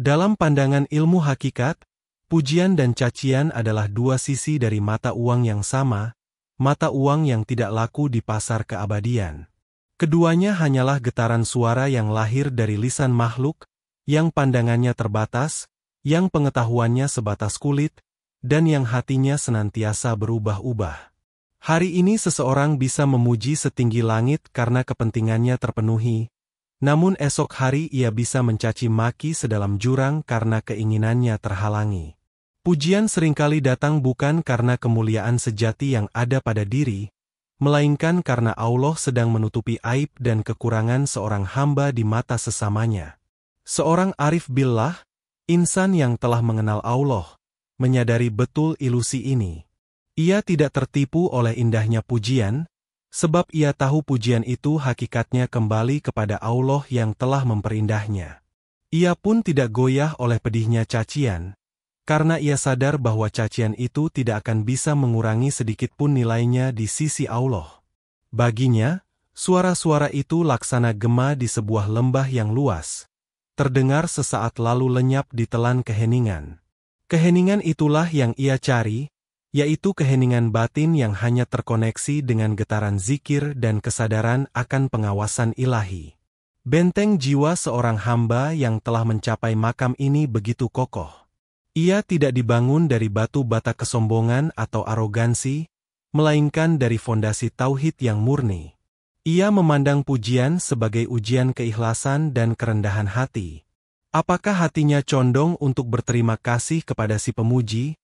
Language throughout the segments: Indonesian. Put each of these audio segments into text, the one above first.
Dalam pandangan ilmu hakikat, pujian dan cacian adalah dua sisi dari mata uang yang sama, mata uang yang tidak laku di pasar keabadian. Keduanya hanyalah getaran suara yang lahir dari lisan makhluk, yang pandangannya terbatas, yang pengetahuannya sebatas kulit, dan yang hatinya senantiasa berubah-ubah. Hari ini seseorang bisa memuji setinggi langit karena kepentingannya terpenuhi, namun esok hari ia bisa mencaci maki sedalam jurang karena keinginannya terhalangi. Pujian seringkali datang bukan karena kemuliaan sejati yang ada pada diri, melainkan karena Allah sedang menutupi aib dan kekurangan seorang hamba di mata sesamanya. Seorang arif billah, insan yang telah mengenal Allah, menyadari betul ilusi ini. Ia tidak tertipu oleh indahnya pujian, sebab ia tahu pujian itu hakikatnya kembali kepada Allah yang telah memperindahnya. Ia pun tidak goyah oleh pedihnya cacian, karena ia sadar bahwa cacian itu tidak akan bisa mengurangi sedikitpun nilainya di sisi Allah. Baginya, suara-suara itu laksana gema di sebuah lembah yang luas, terdengar sesaat lalu lenyap di telan keheningan. Keheningan itulah yang ia cari, yaitu keheningan batin yang hanya terkoneksi dengan getaran zikir dan kesadaran akan pengawasan ilahi. Benteng jiwa seorang hamba yang telah mencapai makam ini begitu kokoh. Ia tidak dibangun dari batu bata kesombongan atau arogansi, melainkan dari fondasi tauhid yang murni. Ia memandang pujian sebagai ujian keikhlasan dan kerendahan hati. Apakah hatinya condong untuk berterima kasih kepada si pemuji,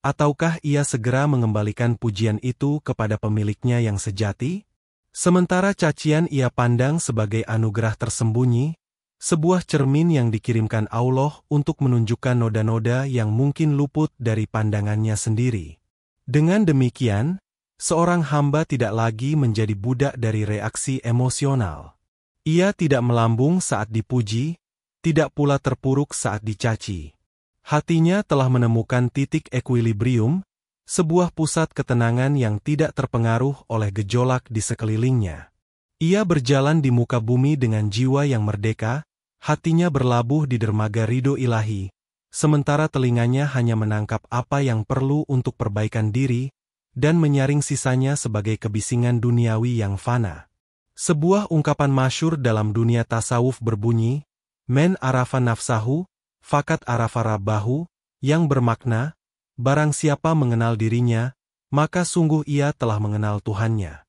ataukah ia segera mengembalikan pujian itu kepada pemiliknya yang sejati? Sementara cacian ia pandang sebagai anugerah tersembunyi, sebuah cermin yang dikirimkan Allah untuk menunjukkan noda-noda yang mungkin luput dari pandangannya sendiri. Dengan demikian, seorang hamba tidak lagi menjadi budak dari reaksi emosional. Ia tidak melambung saat dipuji, tidak pula terpuruk saat dicaci. Hatinya telah menemukan titik ekuilibrium, sebuah pusat ketenangan yang tidak terpengaruh oleh gejolak di sekelilingnya. Ia berjalan di muka bumi dengan jiwa yang merdeka, hatinya berlabuh di dermaga ridho ilahi, sementara telinganya hanya menangkap apa yang perlu untuk perbaikan diri, dan menyaring sisanya sebagai kebisingan duniawi yang fana. Sebuah ungkapan masyhur dalam dunia tasawuf berbunyi, "Men arafa nafsahu, fakat arafa rabbahu," yang bermakna, barang siapa mengenal dirinya, maka sungguh ia telah mengenal Tuhannya.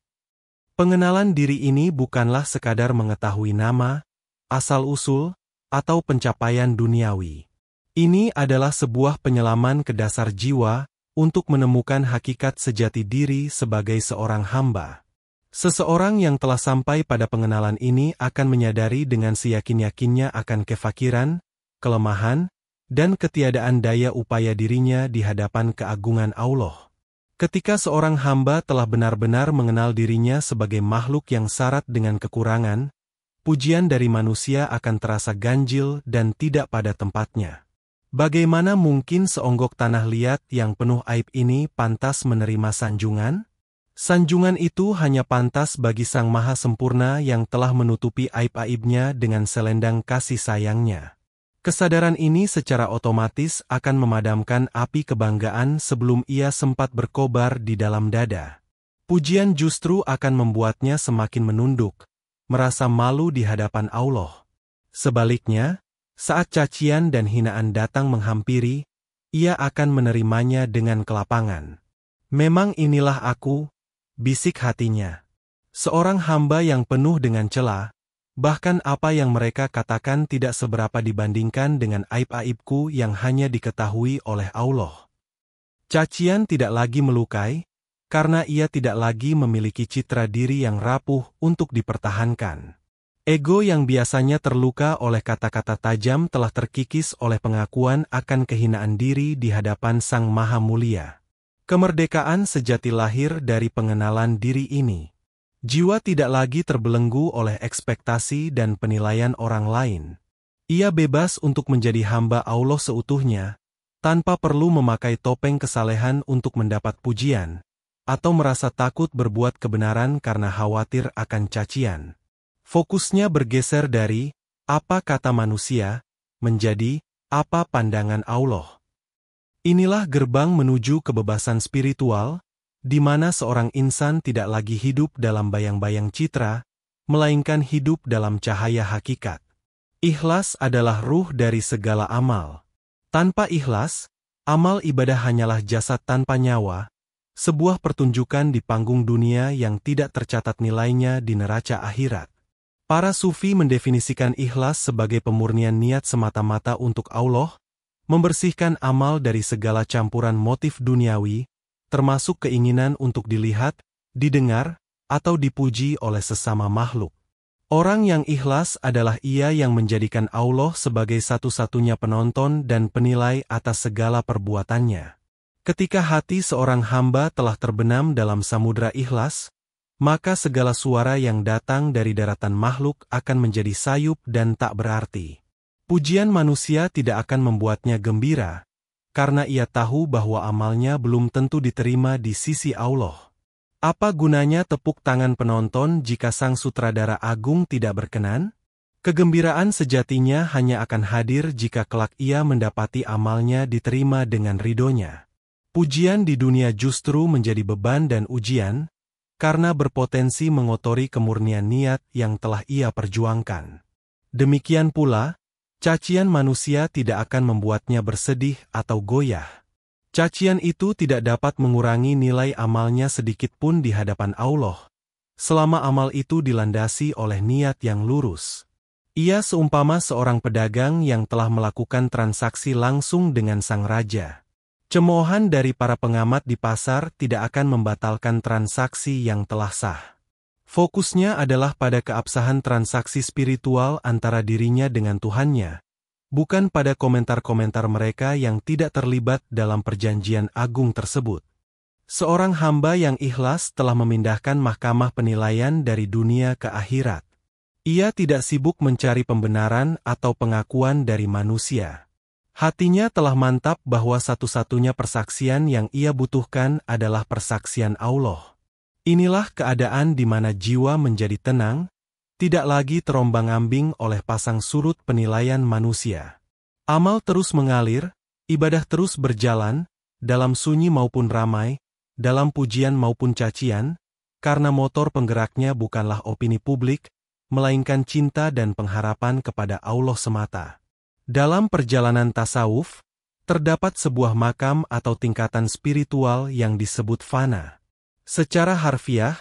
Pengenalan diri ini bukanlah sekadar mengetahui nama, asal-usul, atau pencapaian duniawi. Ini adalah sebuah penyelaman ke dasar jiwa untuk menemukan hakikat sejati diri sebagai seorang hamba. Seseorang yang telah sampai pada pengenalan ini akan menyadari dengan seyakin-yakinnya akan kefakiran, kelemahan, dan ketiadaan daya upaya dirinya di hadapan keagungan Allah. Ketika seorang hamba telah benar-benar mengenal dirinya sebagai makhluk yang syarat dengan kekurangan, pujian dari manusia akan terasa ganjil dan tidak pada tempatnya. Bagaimana mungkin seonggok tanah liat yang penuh aib ini pantas menerima sanjungan? Sanjungan itu hanya pantas bagi Sang Maha Sempurna yang telah menutupi aib-aibnya dengan selendang kasih sayangnya. Kesadaran ini secara otomatis akan memadamkan api kebanggaan sebelum ia sempat berkobar di dalam dada. Pujian justru akan membuatnya semakin menunduk, merasa malu di hadapan Allah. Sebaliknya, saat cacian dan hinaan datang menghampiri, ia akan menerimanya dengan kelapangan. "Memang inilah aku," bisik hatinya. Seorang hamba yang penuh dengan cela, bahkan apa yang mereka katakan tidak seberapa dibandingkan dengan aib-aibku yang hanya diketahui oleh Allah. Cacian tidak lagi melukai, karena ia tidak lagi memiliki citra diri yang rapuh untuk dipertahankan. Ego yang biasanya terluka oleh kata-kata tajam telah terkikis oleh pengakuan akan kehinaan diri di hadapan Sang Maha Mulia. Kemerdekaan sejati lahir dari pengenalan diri ini. Jiwa tidak lagi terbelenggu oleh ekspektasi dan penilaian orang lain. Ia bebas untuk menjadi hamba Allah seutuhnya, tanpa perlu memakai topeng kesalehan untuk mendapat pujian, atau merasa takut berbuat kebenaran karena khawatir akan cacian. Fokusnya bergeser dari apa kata manusia menjadi Apa pandangan Allah? Inilah gerbang menuju kebebasan spiritual, di mana seorang insan tidak lagi hidup dalam bayang-bayang citra, melainkan hidup dalam cahaya hakikat. Ikhlas adalah ruh dari segala amal. Tanpa ikhlas, amal ibadah hanyalah jasad tanpa nyawa, sebuah pertunjukan di panggung dunia yang tidak tercatat nilainya di neraca akhirat. Para sufi mendefinisikan ikhlas sebagai pemurnian niat semata-mata untuk Allah, membersihkan amal dari segala campuran motif duniawi, termasuk keinginan untuk dilihat, didengar, atau dipuji oleh sesama makhluk. Orang yang ikhlas adalah ia yang menjadikan Allah sebagai satu-satunya penonton dan penilai atas segala perbuatannya. Ketika hati seorang hamba telah terbenam dalam samudra ikhlas, maka segala suara yang datang dari daratan makhluk akan menjadi sayup dan tak berarti. Pujian manusia tidak akan membuatnya gembira, karena ia tahu bahwa amalnya belum tentu diterima di sisi Allah. Apa gunanya tepuk tangan penonton jika sang sutradara agung tidak berkenan? Kegembiraan sejatinya hanya akan hadir jika kelak ia mendapati amalnya diterima dengan ridhonya. Pujian di dunia justru menjadi beban dan ujian, karena berpotensi mengotori kemurnian niat yang telah ia perjuangkan. Demikian pula, cacian manusia tidak akan membuatnya bersedih atau goyah. Cacian itu tidak dapat mengurangi nilai amalnya sedikitpun di hadapan Allah, selama amal itu dilandasi oleh niat yang lurus. Ia seumpama seorang pedagang yang telah melakukan transaksi langsung dengan sang raja. Cemoohan dari para pengamat di pasar tidak akan membatalkan transaksi yang telah sah. Fokusnya adalah pada keabsahan transaksi spiritual antara dirinya dengan Tuhannya, bukan pada komentar-komentar mereka yang tidak terlibat dalam perjanjian agung tersebut. Seorang hamba yang ikhlas telah memindahkan mahkamah penilaian dari dunia ke akhirat. Ia tidak sibuk mencari pembenaran atau pengakuan dari manusia. Hatinya telah mantap bahwa satu-satunya persaksian yang ia butuhkan adalah persaksian Allah. Inilah keadaan di mana jiwa menjadi tenang, tidak lagi terombang-ambing oleh pasang surut penilaian manusia. Amal terus mengalir, ibadah terus berjalan, dalam sunyi maupun ramai, dalam pujian maupun cacian, karena motor penggeraknya bukanlah opini publik, melainkan cinta dan pengharapan kepada Allah semata. Dalam perjalanan tasawuf, terdapat sebuah makam atau tingkatan spiritual yang disebut fana. Secara harfiah,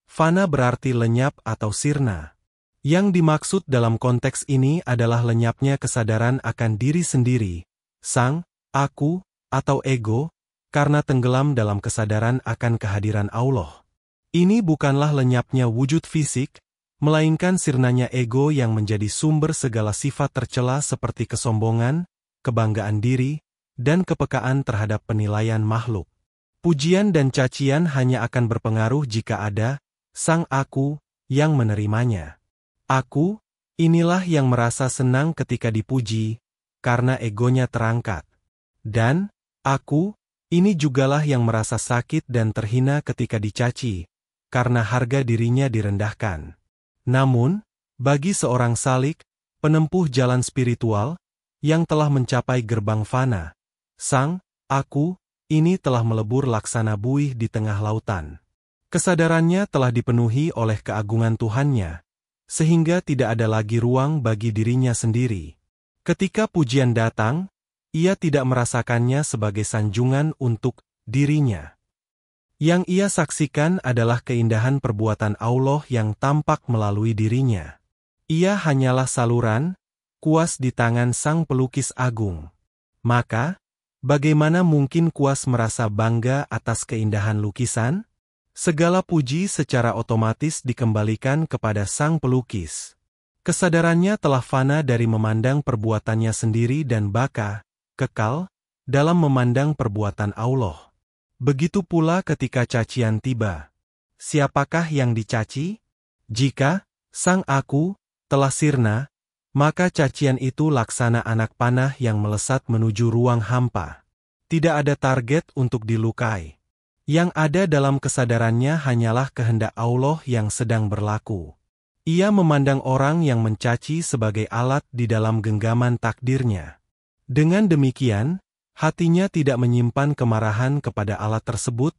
fana berarti lenyap atau sirna. Yang dimaksud dalam konteks ini adalah lenyapnya kesadaran akan diri sendiri, sang, aku, atau ego, karena tenggelam dalam kesadaran akan kehadiran Allah. Ini bukanlah lenyapnya wujud fisik, melainkan sirnanya ego yang menjadi sumber segala sifat tercela seperti kesombongan, kebanggaan diri, dan kepekaan terhadap penilaian makhluk. Pujian dan cacian hanya akan berpengaruh jika ada sang aku yang menerimanya. Aku, inilah yang merasa senang ketika dipuji, karena egonya terangkat. Dan, aku, ini jugalah yang merasa sakit dan terhina ketika dicaci, karena harga dirinya direndahkan. Namun, bagi seorang salik, penempuh jalan spiritual, yang telah mencapai gerbang fana, sang, aku, ini telah melebur laksana buih di tengah lautan. Kesadarannya telah dipenuhi oleh keagungan Tuhannya, sehingga tidak ada lagi ruang bagi dirinya sendiri. Ketika pujian datang, ia tidak merasakannya sebagai sanjungan untuk dirinya. Yang ia saksikan adalah keindahan perbuatan Allah yang tampak melalui dirinya. Ia hanyalah saluran, kuas di tangan sang pelukis agung. Maka, bagaimana mungkin kuas merasa bangga atas keindahan lukisan? Segala puji secara otomatis dikembalikan kepada sang pelukis. Kesadarannya telah fana dari memandang perbuatannya sendiri dan baka, kekal, dalam memandang perbuatan Allah. Begitu pula ketika cacian tiba. Siapakah yang dicaci? Jika sang aku telah sirna, maka cacian itu laksana anak panah yang melesat menuju ruang hampa. Tidak ada target untuk dilukai. Yang ada dalam kesadarannya hanyalah kehendak Allah yang sedang berlaku. Ia memandang orang yang mencaci sebagai alat di dalam genggaman takdirnya. Dengan demikian, hatinya tidak menyimpan kemarahan kepada alat tersebut,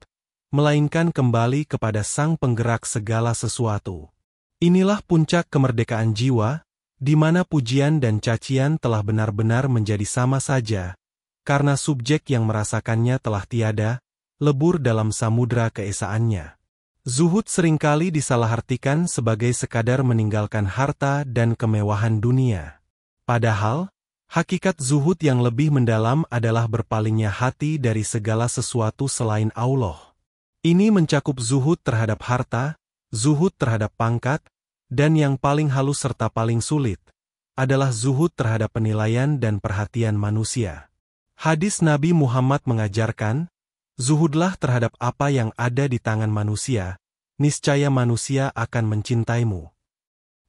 melainkan kembali kepada Sang Penggerak segala sesuatu. Inilah puncak kemerdekaan jiwa, di mana pujian dan cacian telah benar-benar menjadi sama saja, karena subjek yang merasakannya telah tiada, lebur dalam samudra keesaannya. Zuhud seringkali disalahartikan sebagai sekadar meninggalkan harta dan kemewahan dunia. Padahal, hakikat zuhud yang lebih mendalam adalah berpalingnya hati dari segala sesuatu selain Allah. Ini mencakup zuhud terhadap harta, zuhud terhadap pangkat, dan yang paling halus serta paling sulit, adalah zuhud terhadap penilaian dan perhatian manusia. Hadis Nabi Muhammad mengajarkan, zuhudlah terhadap apa yang ada di tangan manusia, niscaya manusia akan mencintaimu.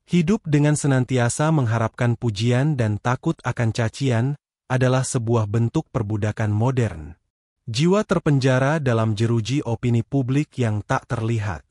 Hidup dengan senantiasa mengharapkan pujian dan takut akan cacian, adalah sebuah bentuk perbudakan modern. Jiwa terpenjara dalam jeruji opini publik yang tak terlihat.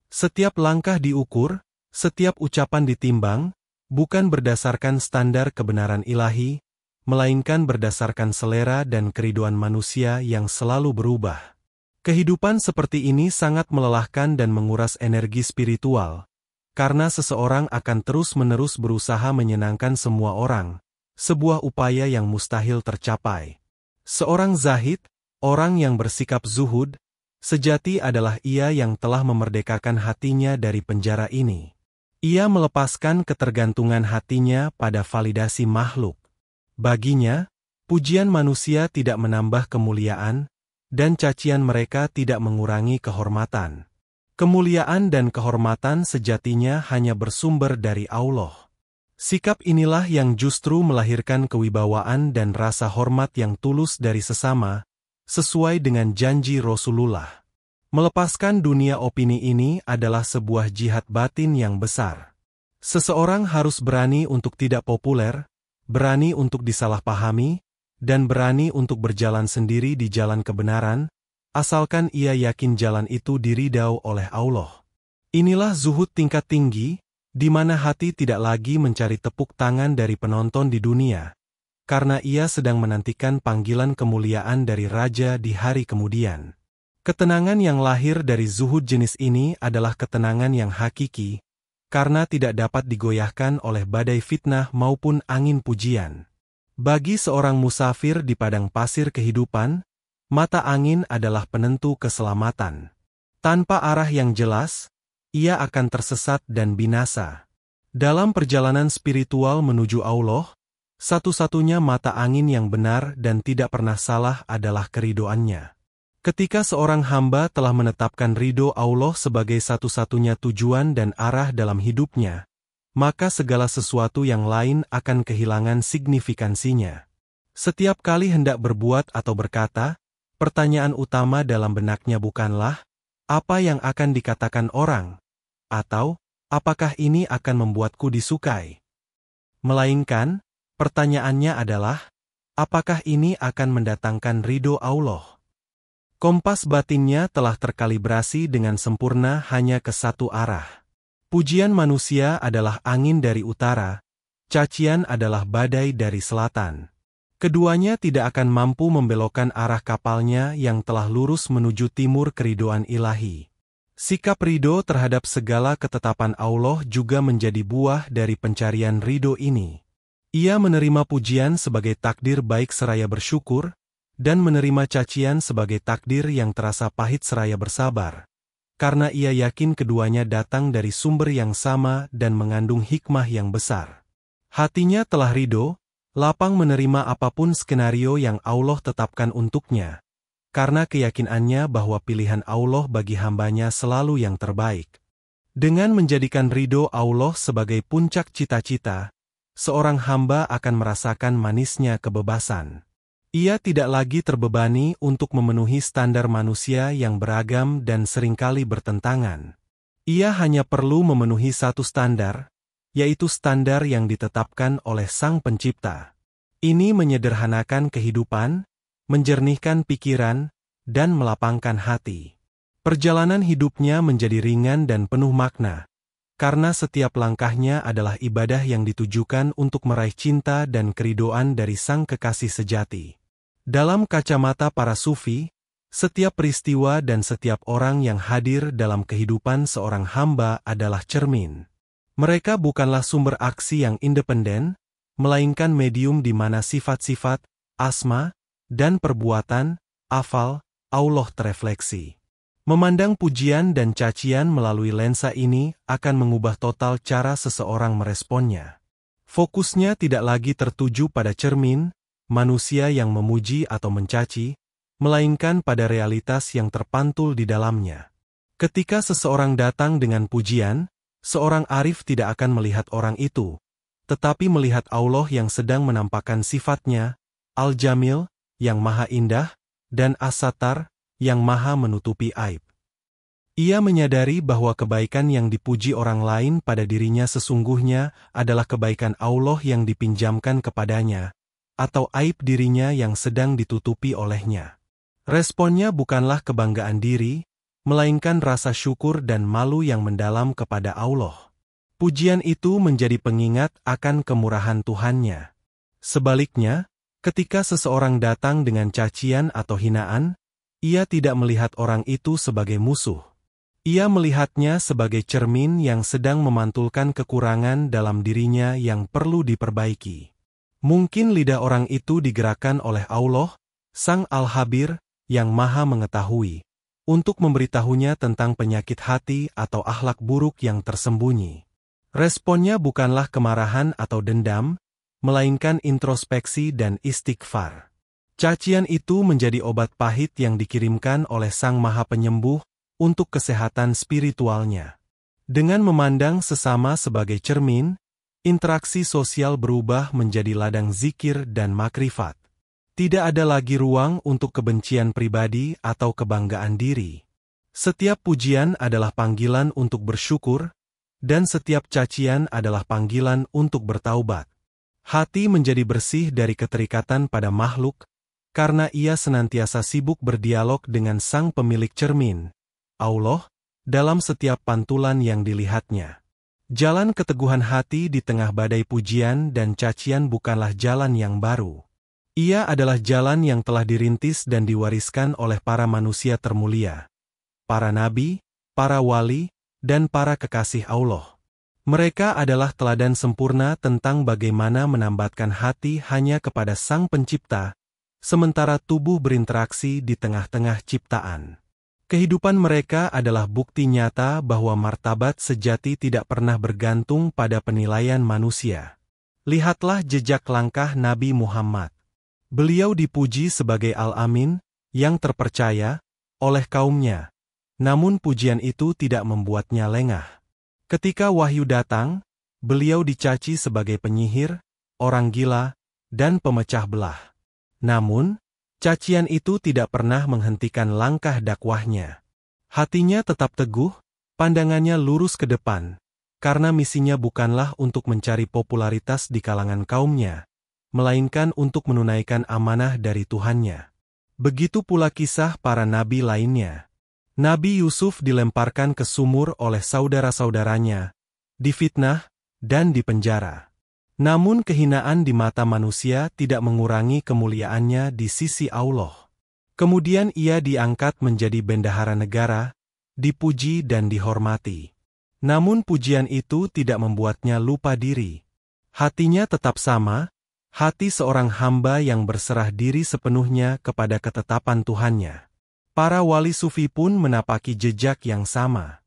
Setiap langkah diukur, setiap ucapan ditimbang, bukan berdasarkan standar kebenaran ilahi, melainkan berdasarkan selera dan keriduan manusia yang selalu berubah. Kehidupan seperti ini sangat melelahkan dan menguras energi spiritual, karena seseorang akan terus-menerus berusaha menyenangkan semua orang, sebuah upaya yang mustahil tercapai. Seorang zahid, orang yang bersikap zuhud, sejati adalah ia yang telah memerdekakan hatinya dari penjara ini. Ia melepaskan ketergantungan hatinya pada validasi makhluk. Baginya, pujian manusia tidak menambah kemuliaan, dan cacian mereka tidak mengurangi kehormatan. Kemuliaan dan kehormatan sejatinya hanya bersumber dari Allah. Sikap inilah yang justru melahirkan kewibawaan dan rasa hormat yang tulus dari sesama, sesuai dengan janji Rasulullah. Melepaskan dunia opini ini adalah sebuah jihad batin yang besar. Seseorang harus berani untuk tidak populer, berani untuk disalahpahami, dan berani untuk berjalan sendiri di jalan kebenaran, asalkan ia yakin jalan itu diridau oleh Allah. Inilah zuhud tingkat tinggi, di mana hati tidak lagi mencari tepuk tangan dari penonton di dunia, karena ia sedang menantikan panggilan kemuliaan dari Raja di hari kemudian. Ketenangan yang lahir dari zuhud jenis ini adalah ketenangan yang hakiki, karena tidak dapat digoyahkan oleh badai fitnah maupun angin pujian. Bagi seorang musafir di padang pasir kehidupan, mata angin adalah penentu keselamatan. Tanpa arah yang jelas, ia akan tersesat dan binasa. Dalam perjalanan spiritual menuju Allah, satu-satunya mata angin yang benar dan tidak pernah salah adalah keridoannya. Ketika seorang hamba telah menetapkan ridho Allah sebagai satu-satunya tujuan dan arah dalam hidupnya, maka segala sesuatu yang lain akan kehilangan signifikansinya. Setiap kali hendak berbuat atau berkata, pertanyaan utama dalam benaknya bukanlah, apa yang akan dikatakan orang, atau, apakah ini akan membuatku disukai? Melainkan, pertanyaannya adalah, apakah ini akan mendatangkan ridho Allah? Kompas batinnya telah terkalibrasi dengan sempurna hanya ke satu arah. Pujian manusia adalah angin dari utara, cacian adalah badai dari selatan. Keduanya tidak akan mampu membelokkan arah kapalnya yang telah lurus menuju timur keridoan ilahi. Sikap ridho terhadap segala ketetapan Allah juga menjadi buah dari pencarian ridho ini. Ia menerima pujian sebagai takdir baik seraya bersyukur, dan menerima cacian sebagai takdir yang terasa pahit seraya bersabar, karena ia yakin keduanya datang dari sumber yang sama dan mengandung hikmah yang besar. Hatinya telah ridho, lapang menerima apapun skenario yang Allah tetapkan untuknya, karena keyakinannya bahwa pilihan Allah bagi hambanya selalu yang terbaik. Dengan menjadikan ridho Allah sebagai puncak cita-cita, seorang hamba akan merasakan manisnya kebebasan. Ia tidak lagi terbebani untuk memenuhi standar manusia yang beragam dan seringkali bertentangan. Ia hanya perlu memenuhi satu standar, yaitu standar yang ditetapkan oleh Sang Pencipta. Ini menyederhanakan kehidupan, menjernihkan pikiran, dan melapangkan hati. Perjalanan hidupnya menjadi ringan dan penuh makna, karena setiap langkahnya adalah ibadah yang ditujukan untuk meraih cinta dan keridhaan dari Sang Kekasih sejati. Dalam kacamata para sufi, setiap peristiwa dan setiap orang yang hadir dalam kehidupan seorang hamba adalah cermin. Mereka bukanlah sumber aksi yang independen, melainkan medium di mana sifat-sifat, asma, dan perbuatan, afal, Allah terefleksi. Memandang pujian dan cacian melalui lensa ini akan mengubah total cara seseorang meresponnya. Fokusnya tidak lagi tertuju pada cermin, manusia yang memuji atau mencaci, melainkan pada realitas yang terpantul di dalamnya. Ketika seseorang datang dengan pujian, seorang arif tidak akan melihat orang itu, tetapi melihat Allah yang sedang menampakkan sifatnya, Al-Jamil, yang maha indah, dan As-Sattar, yang maha menutupi aib. Ia menyadari bahwa kebaikan yang dipuji orang lain pada dirinya sesungguhnya adalah kebaikan Allah yang dipinjamkan kepadanya, atau aib dirinya yang sedang ditutupi olehnya. Responnya bukanlah kebanggaan diri, melainkan rasa syukur dan malu yang mendalam kepada Allah. Pujian itu menjadi pengingat akan kemurahan Tuhannya. Sebaliknya, ketika seseorang datang dengan cacian atau hinaan, ia tidak melihat orang itu sebagai musuh. Ia melihatnya sebagai cermin yang sedang memantulkan kekurangan dalam dirinya yang perlu diperbaiki. Mungkin lidah orang itu digerakkan oleh Allah, Sang Al-Habir, yang maha mengetahui, untuk memberitahunya tentang penyakit hati atau akhlak buruk yang tersembunyi. Responnya bukanlah kemarahan atau dendam, melainkan introspeksi dan istighfar. Cacian itu menjadi obat pahit yang dikirimkan oleh Sang Maha Penyembuh untuk kesehatan spiritualnya. Dengan memandang sesama sebagai cermin, interaksi sosial berubah menjadi ladang zikir dan makrifat. Tidak ada lagi ruang untuk kebencian pribadi atau kebanggaan diri. Setiap pujian adalah panggilan untuk bersyukur, dan setiap cacian adalah panggilan untuk bertaubat. Hati menjadi bersih dari keterikatan pada makhluk, karena ia senantiasa sibuk berdialog dengan Sang Pemilik cermin, Allah, dalam setiap pantulan yang dilihatnya. Jalan keteguhan hati di tengah badai pujian dan cacian bukanlah jalan yang baru. Ia adalah jalan yang telah dirintis dan diwariskan oleh para manusia termulia, para nabi, para wali, dan para kekasih Allah. Mereka adalah teladan sempurna tentang bagaimana menambatkan hati hanya kepada Sang Pencipta, sementara tubuh berinteraksi di tengah-tengah ciptaan. Kehidupan mereka adalah bukti nyata bahwa martabat sejati tidak pernah bergantung pada penilaian manusia. Lihatlah jejak langkah Nabi Muhammad. Beliau dipuji sebagai Al-Amin, yang terpercaya, oleh kaumnya. Namun pujian itu tidak membuatnya lengah. Ketika wahyu datang, beliau dicaci sebagai penyihir, orang gila, dan pemecah belah. Namun, cacian itu tidak pernah menghentikan langkah dakwahnya. Hatinya tetap teguh, pandangannya lurus ke depan, karena misinya bukanlah untuk mencari popularitas di kalangan kaumnya, melainkan untuk menunaikan amanah dari Tuhannya. Begitu pula kisah para nabi lainnya. Nabi Yusuf dilemparkan ke sumur oleh saudara-saudaranya, difitnah, dan dipenjara. Namun kehinaan di mata manusia tidak mengurangi kemuliaannya di sisi Allah. Kemudian ia diangkat menjadi bendahara negara, dipuji dan dihormati. Namun pujian itu tidak membuatnya lupa diri. Hatinya tetap sama, hati seorang hamba yang berserah diri sepenuhnya kepada ketetapan Tuhannya. Para wali sufi pun menapaki jejak yang sama.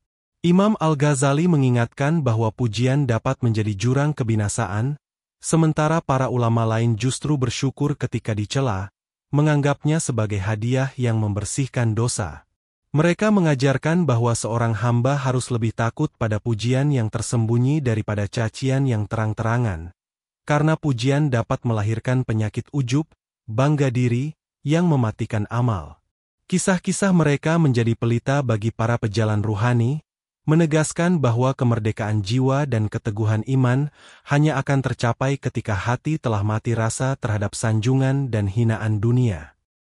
Imam Al-Ghazali mengingatkan bahwa pujian dapat menjadi jurang kebinasaan, sementara para ulama lain justru bersyukur ketika dicela, menganggapnya sebagai hadiah yang membersihkan dosa. Mereka mengajarkan bahwa seorang hamba harus lebih takut pada pujian yang tersembunyi daripada cacian yang terang-terangan, karena pujian dapat melahirkan penyakit ujub, bangga diri, yang mematikan amal. Kisah-kisah mereka menjadi pelita bagi para pejalan ruhani, menegaskan bahwa kemerdekaan jiwa dan keteguhan iman hanya akan tercapai ketika hati telah mati rasa terhadap sanjungan dan hinaan dunia.